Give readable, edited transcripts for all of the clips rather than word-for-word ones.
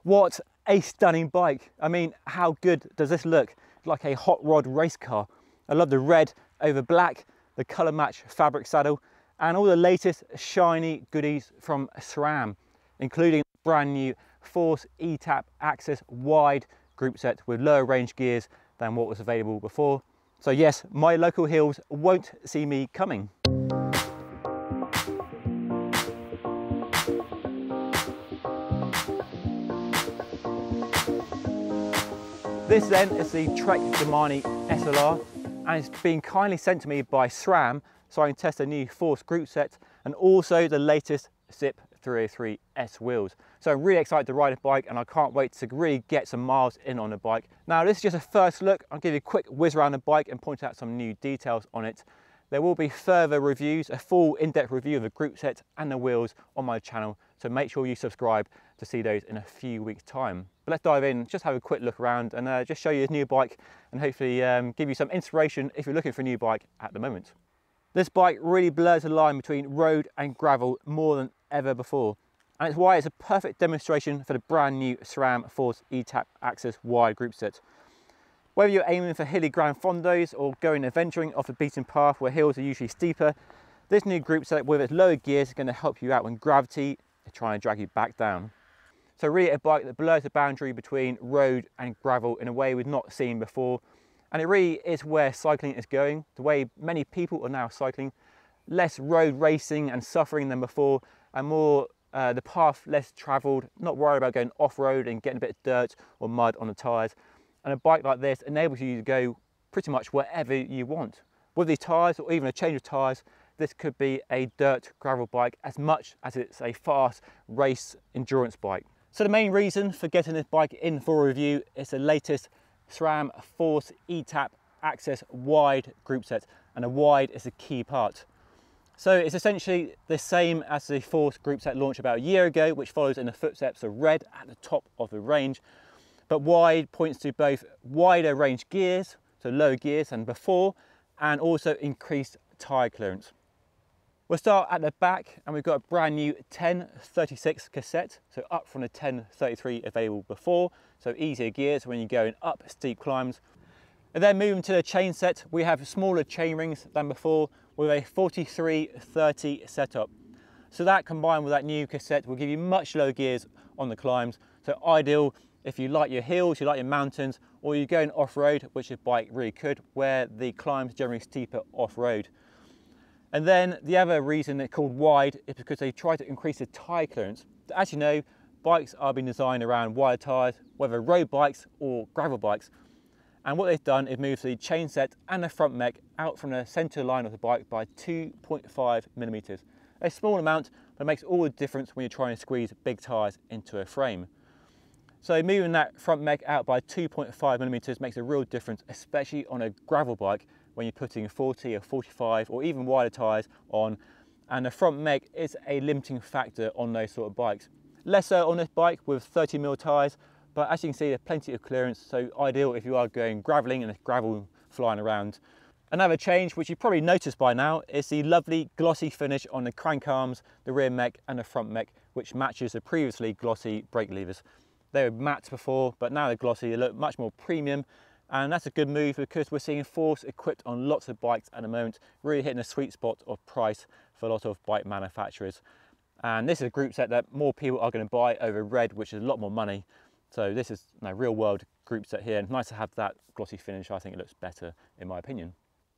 What a stunning bike. I mean, how good does this look? Like a hot rod race car. I love the red over black, the colour match fabric saddle, and all the latest shiny goodies from SRAM, including brand new Force eTap AXS Wide group set with lower range gears than what was available before. So yes, my local hills won't see me coming. This then is the Trek Domane SLR, and it's been kindly sent to me by SRAM so I can test a new Force group set and also the latest Zipp 303S wheels. So I'm really excited to ride a bike and I can't wait to really get some miles in on the bike. Now this is just a first look. I'll give you a quick whiz around the bike and point out some new details on it. There will be further reviews, a full in-depth review of the group set and the wheels on my channel, so make sure you subscribe to see those in a few weeks' time. But let's dive in, just have a quick look around and just show you a new bike and hopefully give you some inspiration if you're looking for a new bike at the moment. This bike really blurs the line between road and gravel more than ever before, and it's why it's a perfect demonstration for the brand new SRAM Force eTap AXS Wide group set. Whether you're aiming for hilly ground fondos or going adventuring off the beaten path where hills are usually steeper, this new group set with its lower gears is going to help you out when gravity is trying to drag you back down. So really a bike that blurs the boundary between road and gravel in a way we've not seen before, and it really is where cycling is going, the way many people are now cycling. Less road racing and suffering than before, and more the path less travelled, not worried about going off-road and getting a bit of dirt or mud on the tyres. And a bike like this enables you to go pretty much wherever you want. With these tyres or even a change of tyres, this could be a dirt gravel bike as much as it's a fast race endurance bike. So the main reason for getting this bike in for a review is the latest SRAM Force eTap AXS Wide group set, and the wide is a key part. So it's essentially the same as the Force group set launched about a year ago, which follows in the footsteps of red at the top of the range. But wide points to both wider range gears, so lower gears than before, and also increased tyre clearance. We'll start at the back, and we've got a brand new 1036 cassette, so up from the 1033 available before, so easier gears when you're going up steep climbs. And then moving to the chain set, we have smaller chain rings than before with a 4330 setup. So that combined with that new cassette will give you much lower gears on the climbs, so ideal if you like your hills, you like your mountains, or you're going off-road, which this bike really could, where the climbs are generally steeper off-road. And then the other reason they're called wide is because they try to increase the tyre clearance. As you know, bikes are being designed around wide tyres, whether road bikes or gravel bikes. And what they've done is move the chain set and the front mech out from the centre line of the bike by 2.5 millimetres. A small amount, but it makes all the difference when you're trying to squeeze big tyres into a frame. So moving that front mech out by 2.5 millimetres makes a real difference, especially on a gravel bike when you're putting 40 or 45 or even wider tyres on, and the front mech is a limiting factor on those sort of bikes. Less so on this bike with 30mm tyres, but as you can see there's plenty of clearance, so ideal if you are going gravelling and there's gravel flying around. Another change, which you've probably noticed by now, is the lovely glossy finish on the crank arms, the rear mech and the front mech, which matches the previously glossy brake levers. They were matte before, but now they're glossy, they look much more premium, and that's a good move because we're seeing Force equipped on lots of bikes at the moment, really hitting a sweet spot of price for a lot of bike manufacturers. And this is a group set that more people are going to buy over red, which is a lot more money. So this is a real world group set here, and nice to have that glossy finish. I think it looks better in my opinion.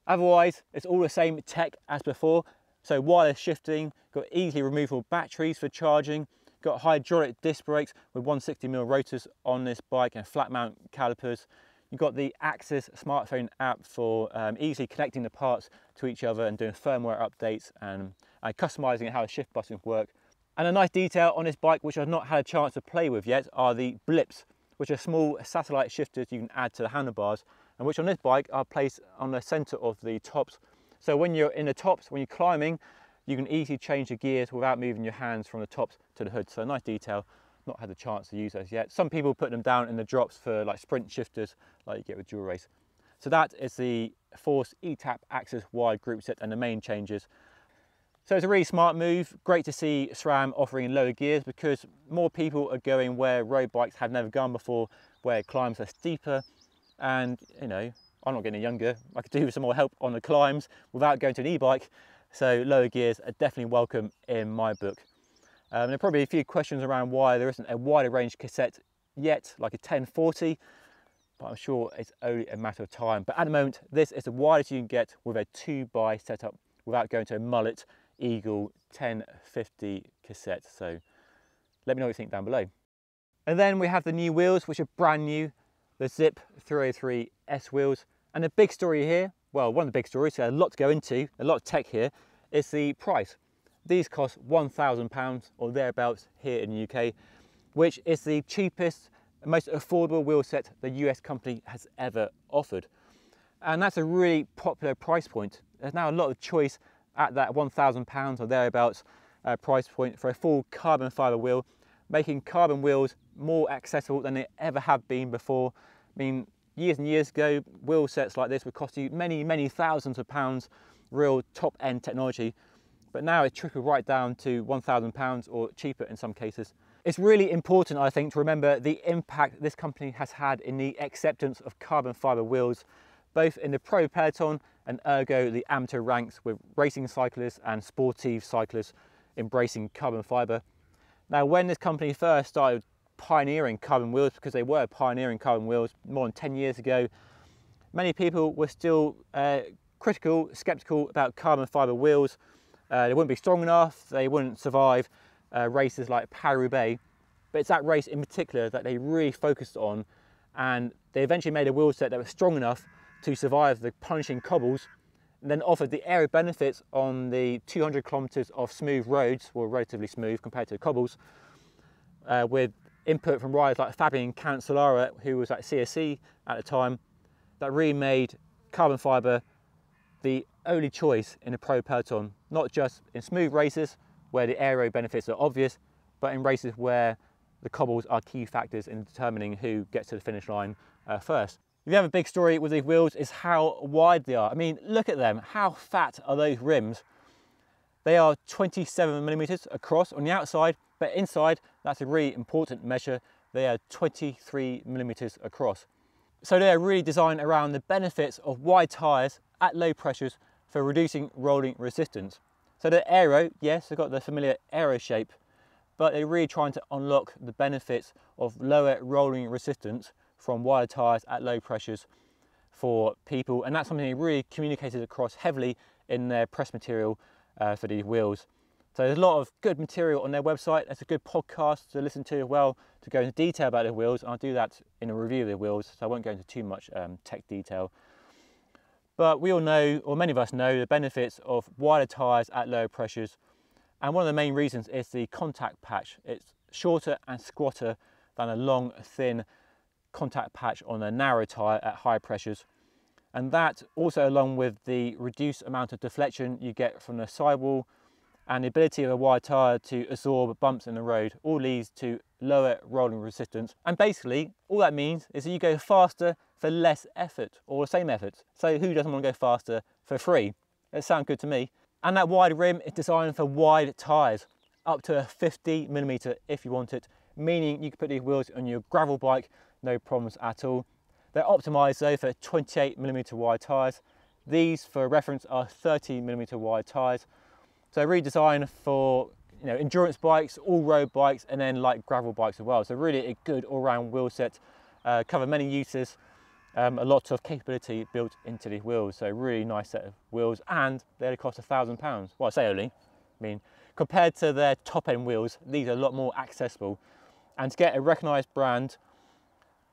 Otherwise, it's all the same tech as before. So wireless shifting, got easily removable batteries for charging, got hydraulic disc brakes with 160mm rotors on this bike and flat mount calipers. You've got the AXS smartphone app for easily connecting the parts to each other and doing firmware updates and customizing how the shift buttons work. And a nice detail on this bike, which I've not had a chance to play with yet, are the blips, which are small satellite shifters you can add to the handlebars, and which on this bike are placed on the center of the tops. So when you're in the tops, when you're climbing, you can easily change the gears without moving your hands from the tops to the hood. So a nice detail. Not had the chance to use those yet. Some people put them down in the drops for like sprint shifters like you get with dual race. So that is the Force eTap AXS Wide group set and the main changes. So it's a really smart move. Great to see SRAM offering lower gears, because more people are going where road bikes have never gone before, where climbs are steeper. And you know, I'm not getting younger. I could do with some more help on the climbs without going to an e-bike. So lower gears are definitely welcome in my book. There are probably a few questions around why there isn't a wider range cassette yet, like a 1040, but I'm sure it's only a matter of time. But at the moment, this is the widest you can get with a 2x setup without going to a mullet Eagle 1050 cassette. So let me know what you think down below. And then we have the new wheels, which are brand new, the Zipp 303S wheels. And the big story here, well, one of the big stories, so a lot to go into, a lot of tech here, is the price. These cost £1,000 or thereabouts here in the UK, which is the cheapest, most affordable wheel set the US company has ever offered. And that's a really popular price point. There's now a lot of choice at that £1,000 or thereabouts price point for a full carbon fibre wheel, making carbon wheels more accessible than they ever have been before. I mean, years and years ago, wheel sets like this would cost you many, many thousands of pounds, real top-end technology. But now it's trickled right down to £1,000 or cheaper in some cases. It's really important, I think, to remember the impact this company has had in the acceptance of carbon fibre wheels, both in the pro peloton and ergo the amateur ranks, with racing cyclists and sportive cyclists embracing carbon fibre. Now, when this company first started pioneering carbon wheels, because they were pioneering carbon wheels more than 10 years ago, many people were still critical, sceptical about carbon fibre wheels. They wouldn't be strong enough, they wouldn't survive races like Paris-Roubaix, but it's that race in particular that they really focused on, and they eventually made a wheel set that was strong enough to survive the punishing cobbles, and then offered the aero benefits on the 200 kilometres of smooth roads, or relatively smooth compared to the cobbles, with input from riders like Fabian Cancellara, who was at CSC at the time, that really made carbon fibre the only choice in a pro peloton, not just in smooth races where the aero benefits are obvious, but in races where the cobbles are key factors in determining who gets to the finish line first. The other big story with these wheels is how wide they are. I mean, look at them. How fat are those rims? They are 27mm across on the outside, but inside, that's a really important measure. They are 23mm across. So they are really designed around the benefits of wide tyres at low pressures for reducing rolling resistance. So the aero, yes, they've got the familiar aero shape, but they're really trying to unlock the benefits of lower rolling resistance from wider tyres at low pressures for people, and that's something they really communicated across heavily in their press material for these wheels. So there's a lot of good material on their website. There's a good podcast to listen to as well, to go into detail about the wheels. I'll do that in a review of the wheels, so I won't go into too much tech detail. But we all know, or many of us know, the benefits of wider tyres at lower pressures. And one of the main reasons is the contact patch. It's shorter and squatter than a long, thin contact patch on a narrow tyre at high pressures. And that also, along with the reduced amount of deflection you get from the sidewall and the ability of a wide tyre to absorb bumps in the road, all leads to lower rolling resistance. And basically, all that means is that you go faster for less effort, or the same effort. So who doesn't want to go faster for free? It sounds good to me. And that wide rim is designed for wide tyres, up to a 50mm if you want it, meaning you can put these wheels on your gravel bike, no problems at all. They're optimised though for 28mm wide tyres. These, for reference, are 30mm wide tyres. So really designed for, you know, endurance bikes, all road bikes, and then light gravel bikes as well. So really a good all-round wheel set, cover many uses, a lot of capability built into these wheels. So really nice set of wheels, and they only cost £1,000. Well, I say only, I mean, compared to their top-end wheels, these are a lot more accessible. And to get a recognised brand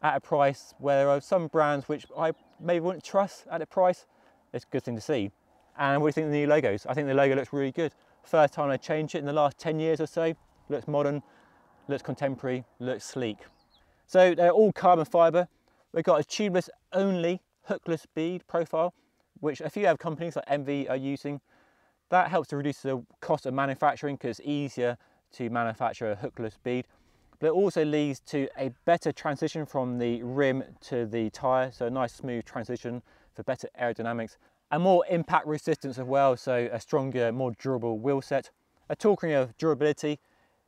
at a price where there are some brands which I maybe wouldn't trust at a price, it's a good thing to see. And what do you think of the new logos? I think the logo looks really good. First time I changed it in the last 10 years or so. Looks modern, looks contemporary, looks sleek. So they're all carbon fibre. We've got a tubeless only hookless bead profile, which a few other companies like MV are using. That helps to reduce the cost of manufacturing because it's easier to manufacture a hookless bead. But it also leads to a better transition from the rim to the tyre, so a nice smooth transition for better aerodynamics. and more impact resistance as well, so a stronger, more durable wheel set. Talking of durability,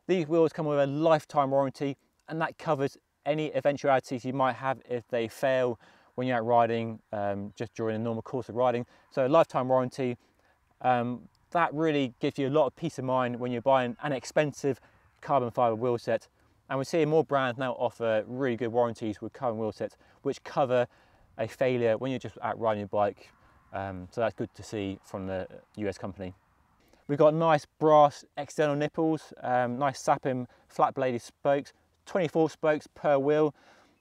these wheels come with a lifetime warranty, and that covers any eventualities you might have if they fail when you're out riding, just during a normal course of riding. So a lifetime warranty, that really gives you a lot of peace of mind when you're buying an expensive carbon fibre wheel set. And we're seeing more brands now offer really good warranties with carbon wheel sets, which cover a failure when you're just out riding your bike. So that's good to see from the US company. We've got nice brass external nipples, nice Sapim flat bladed spokes, 24 spokes per wheel.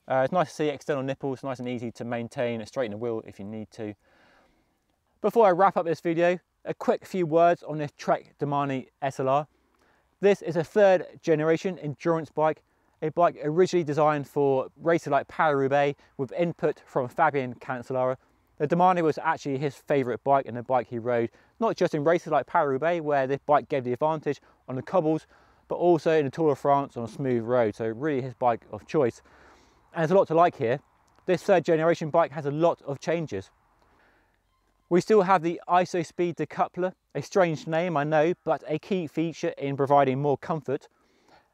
It's nice to see external nipples, nice and easy to maintain and straighten the wheel if you need to. Before I wrap up this video, a quick few words on this Trek Domane SLR. This is a third generation endurance bike, a bike originally designed for races like Paris-Roubaix with input from Fabian Cancellara. The Domane was actually his favourite bike and the bike he rode, not just in races like Paris-Roubaix where this bike gave the advantage on the cobbles, but also in the Tour de France on a smooth road, so really his bike of choice. And there's a lot to like here. This third generation bike has a lot of changes. We still have the ISO Speed Decoupler, a strange name I know, but a key feature in providing more comfort.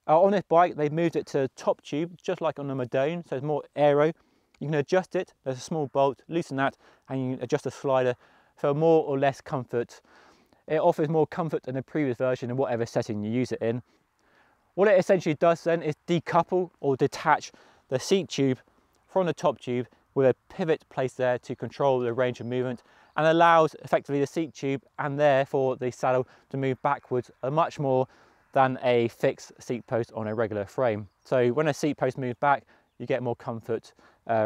On this bike they've moved it to top tube, just like on the Madone, so it's more aero. You can adjust it, there's a small bolt, loosen that, and you can adjust the slider for more or less comfort. It offers more comfort than the previous version in whatever setting you use it in. What it essentially does then is decouple or detach the seat tube from the top tube with a pivot placed there to control the range of movement, and allows effectively the seat tube and therefore the saddle to move backwards much more than a fixed seat post on a regular frame. So when a seat post moves back, you get more comfort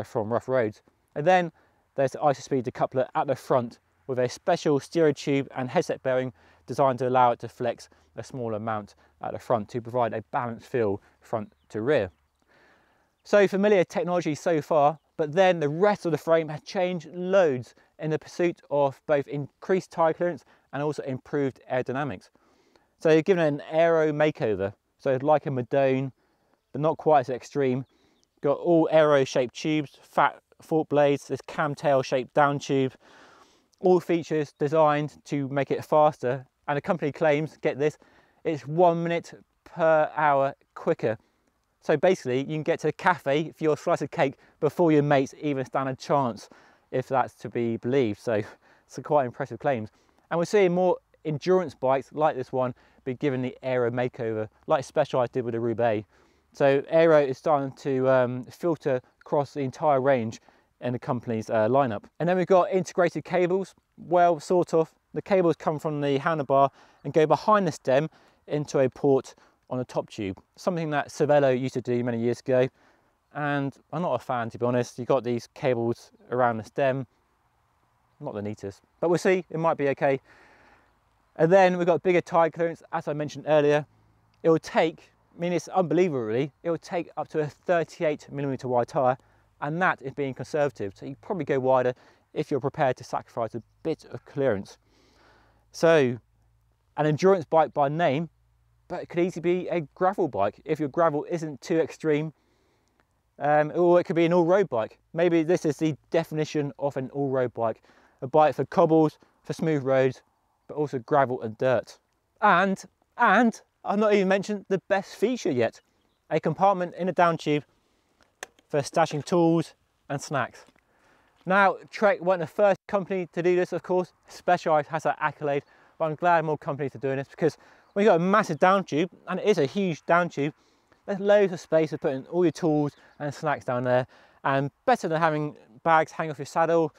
from rough roads. And then there's the ISO Speed Decoupler at the front with a special stereo tube and headset bearing designed to allow it to flex a small amount at the front to provide a balanced feel front to rear. So familiar technology so far, but then the rest of the frame has changed loads in the pursuit of both increased tyre clearance and also improved aerodynamics. So you're given an aero makeover, so like a Madone, but not quite as extreme. Got all aero shaped tubes, fat fork blades, this cam tail shaped down tube, all features designed to make it faster, and the company claims, get this, it's 1 minute per hour quicker. So basically you can get to a cafe for your slice of cake before your mates even stand a chance, if that's to be believed. So it's quite impressive claims. And we're seeing more endurance bikes like this one be given the aero makeover, like Specialized did with the Roubaix. So aero is starting to filter across the entire range in the company's lineup. And then we've got integrated cables. Well, sort of. The cables come from the handlebar and go behind the stem into a port on the top tube, something that Cervelo used to do many years ago, and I'm not a fan, to be honest. You've got these cables around the stem, not the neatest, but we'll see, it might be okay. And then we've got bigger tyre clearance, as I mentioned earlier. It will take, I mean, it's unbelievable really, it will take up to a 38mm wide tyre, and that is being conservative, so you probably go wider if you're prepared to sacrifice a bit of clearance. So, an endurance bike by name, but it could easily be a gravel bike if your gravel isn't too extreme, or it could be an all-road bike. Maybe this is the definition of an all-road bike, a bike for cobbles, for smooth roads, but also gravel and dirt. And I've not even mentioned the best feature yet, a compartment in the down tube for stashing tools and snacks. Now, Trek weren't the first company to do this, of course. Specialized has that accolade, but I'm glad more companies are doing this, because when you've got a massive down tube, and it is a huge down tube, there's loads of space to put in all your tools and snacks down there, and better than having bags hanging off your saddle,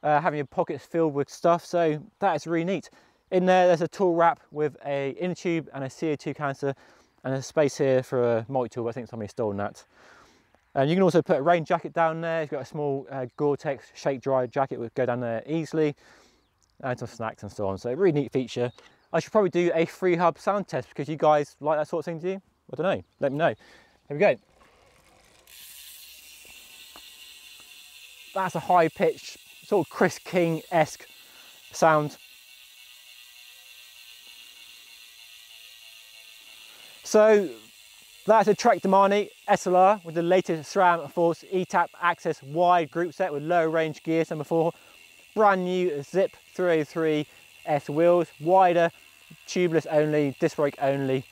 having your pockets filled with stuff, so that is really neat. In there's a tool wrap with a inner tube and a CO2 canister, and there's space here for a multi-tool, but I think somebody's stolen that. And you can also put a rain jacket down there. You've got a small Gore-Tex shake dry jacket would go down there easily, and some snacks and so on, so a really neat feature. I should probably do a free hub sound test, because you guys like that sort of thing, do you? I don't know, let me know. Here we go. That's a high pitched, sort of Chris King-esque sound. So that's a Trek Domane SLR with the latest SRAM Force eTap AXS Wide group set with low range gears than before. brand new Zipp 303S wheels, wider, tubeless only, disc brake only.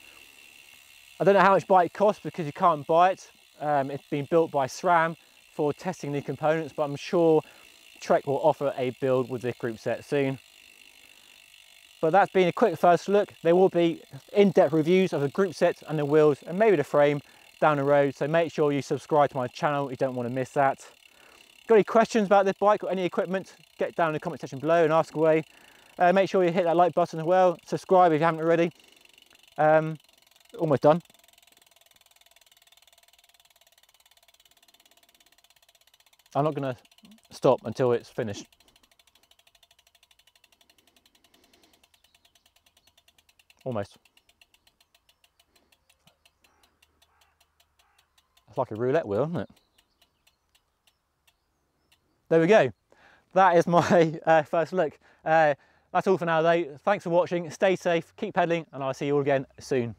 I don't know how much bike costs because you can't buy it. It's been built by SRAM for testing the components, but I'm sure Trek will offer a build with this group set soon. But that's been a quick first look. There will be in-depth reviews of the group set and the wheels and maybe the frame down the road, so make sure you subscribe to my channel, you don't want to miss that. Got any questions about this bike or any equipment, get down in the comment section below and ask away. Make sure you hit that like button as well, subscribe if you haven't already. Almost done. I'm not going to stop until it's finished. Almost. It's like a roulette wheel, isn't it? There we go. That is my first look. That's all for now though. Thanks for watching. Stay safe, keep pedaling, and I'll see you all again soon.